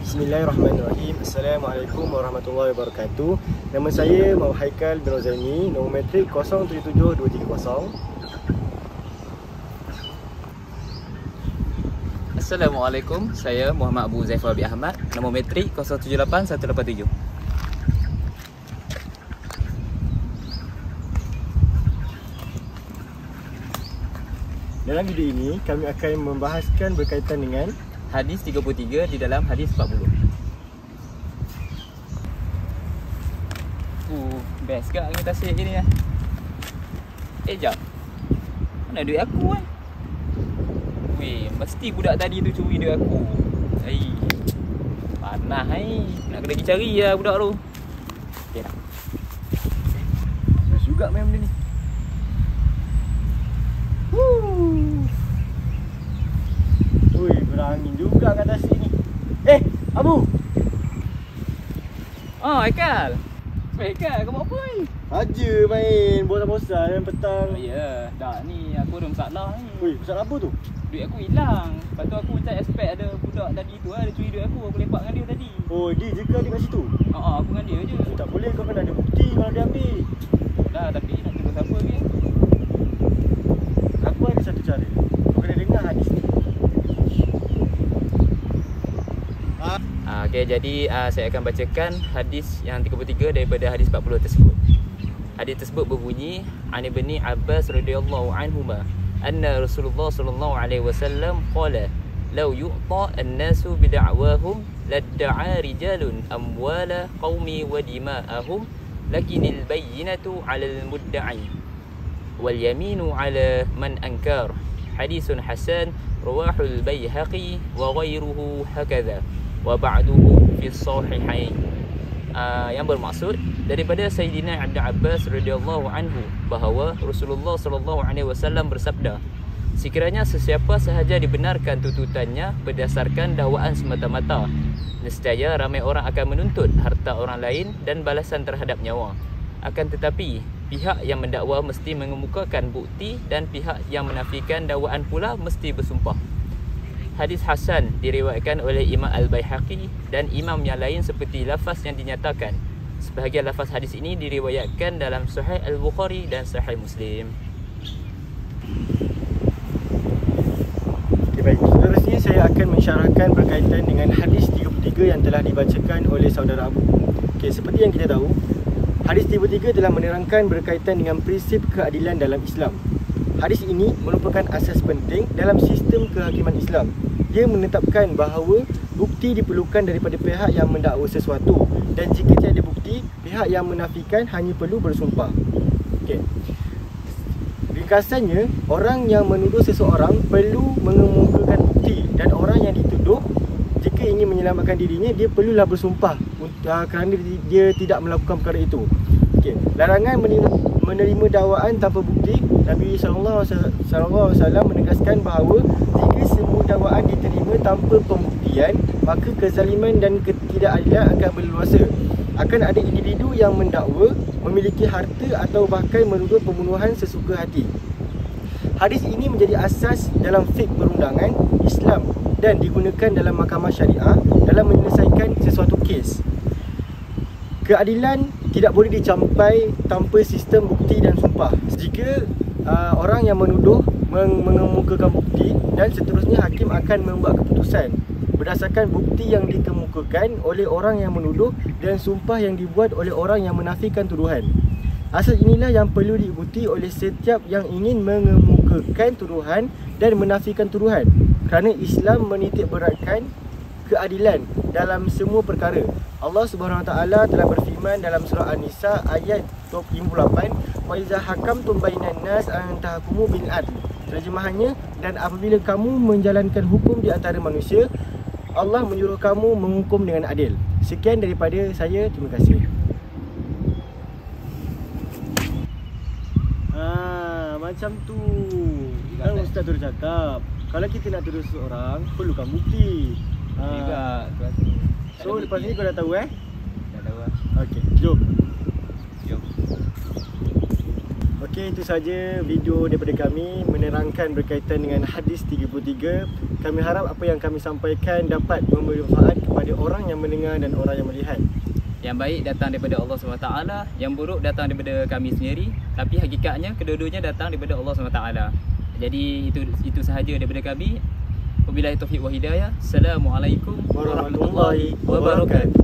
Bismillahirrahmanirrahim. Assalamualaikum warahmatullahi wabarakatuh. Nama saya Muhammad Haikal bin Rozaini, nombor metrik 077230. Assalamualaikum, saya Muhammad Abu Zaifal bin Ahmad, nombor metrik 078187. Dalam video ini kami akan membahaskan berkaitan dengan Hadis 33 di dalam hadis 40. Best ke angin tasik je ni lah. Jap, mana duit aku kan? Weh, mesti budak tadi tu curi duit aku. Panas nak kena pergi cari lah budak tu. Okay tak? best juga main benda ni. Ui, berangin juga kat atas sini. Abu! Haikal. Haikal, kau buat apa ni? Aja main bosan-bosan petang. Ya, dah ni aku ada masalah ni. Ui, masalah apa tu? Duit aku hilang. Lepas tu aku macam expect ada budak tadi tu lah, dia curi duit aku lepak dengan dia tadi. Oh, dia je ke adik kat situ? Aku dengan dia je. Tak boleh, kau kena ada bukti kalau dia ambil. Dah, tapi nak tunggu siapa lagi? Aku ada satu cara. Kau kena dengar hadis ni. Okey, jadi saya akan bacakan hadis yang 33 daripada hadis 40 tersebut. Hadis tersebut berbunyi, An Ibni Abbas radhiyallahu anhuma anna Rasulullah sallallahu alaihi wasallam qala law yu'ta an-nasu bid'awahum ladda'a rijalun amwala qaumi wa dima'ahum lakinil bayyinatu 'alal mudda'i wal yaminu 'ala man ankar. Hadisun hasan rawahul Baihaqi wa ghairuhu hakadha wa ba'duhu fi sahihain. Yang bermaksud daripada Sayyidina Ibnu Abbas radhiyallahu anhu bahawa Rasulullah sallallahu alaihi wasallam bersabda, sekiranya sesiapa sahaja dibenarkan tuntutannya berdasarkan dakwaan semata-mata, nescaya ramai orang akan menuntut harta orang lain dan balasan terhadap nyawa. Akan tetapi pihak yang mendakwa mesti mengemukakan bukti dan pihak yang menafikan dakwaan pula mesti bersumpah. Hadis hasan diriwayatkan oleh Imam Al-Baihaqi dan imam yang lain seperti lafaz yang dinyatakan. Sebahagian lafaz hadis ini diriwayatkan dalam Sahih Al-Bukhari dan Sahih Muslim. Okay, baik. Seterusnya saya akan mensyarahkan berkaitan dengan hadis 33 yang telah dibacakan oleh saudara Abu. Okay, seperti yang kita tahu, hadis 33 telah menerangkan berkaitan dengan prinsip keadilan dalam Islam. Hadis ini merupakan asas penting dalam sistem kehakiman Islam. Dia menetapkan bahawa bukti diperlukan daripada pihak yang mendakwa sesuatu, dan jika tiada bukti, pihak yang menafikan hanya perlu bersumpah. Okey. Ringkasannya, orang yang menuduh seseorang perlu mengemukakan bukti, dan orang yang dituduh jika ingin menyelamatkan dirinya, dia perlulah bersumpah kerana dia tidak melakukan perkara itu. Okey. Larangan menerima dakwaan tanpa bukti. Nabi SAW menegaskan bahawa jika semua dakwaan diterima tanpa pembuktian, maka kezaliman dan ketidakadilan akan berleluasa. Akan ada individu yang mendakwa, memiliki harta atau bahkan menuduh pembunuhan sesuka hati. Hadis ini menjadi asas dalam fiqh perundangan Islam dan digunakan dalam mahkamah syariah dalam menyelesaikan sesuatu kes. Keadilan tidak boleh dicapai tanpa sistem bukti dan sumpah. Jika orang yang menuduh mengemukakan bukti, dan seterusnya hakim akan membuat keputusan berdasarkan bukti yang dikemukakan oleh orang yang menuduh dan sumpah yang dibuat oleh orang yang menafikan tuduhan. Asas inilah yang perlu diikuti oleh setiap yang ingin mengemukakan tuduhan dan menafikan tuduhan, kerana Islam menitik beratkan keadilan dalam semua perkara. Allah Subhanahu Wa Taala telah berfirman dalam surah An-Nisa ayat 58, wa iza hakamtum bainan nas an tahkumu bil adl. Terjemahannya, dan apabila kamu menjalankan hukum di antara manusia, Allah menyuruh kamu menghukum dengan adil. Sekian daripada saya, terima kasih. Macam tu. Kan ustaz tu cakap, kalau kita nak tuduh seorang, perlukan bukti. So lepas ni kau dah tahu Dah tahu lah. Okey, jom. Okey, itu saja video daripada kami menerangkan berkaitan dengan hadis 33. Kami harap apa yang kami sampaikan dapat memberi manfaat kepada orang yang mendengar dan orang yang melihat. Yang baik datang daripada Allah SWT, yang buruk datang daripada kami sendiri. Tapi hakikatnya kedua-duanya datang daripada Allah SWT. Jadi itu sahaja daripada kami. Wabillahi taufiq wa hidayah. Assalamualaikum warahmatullahi wabarakatuh.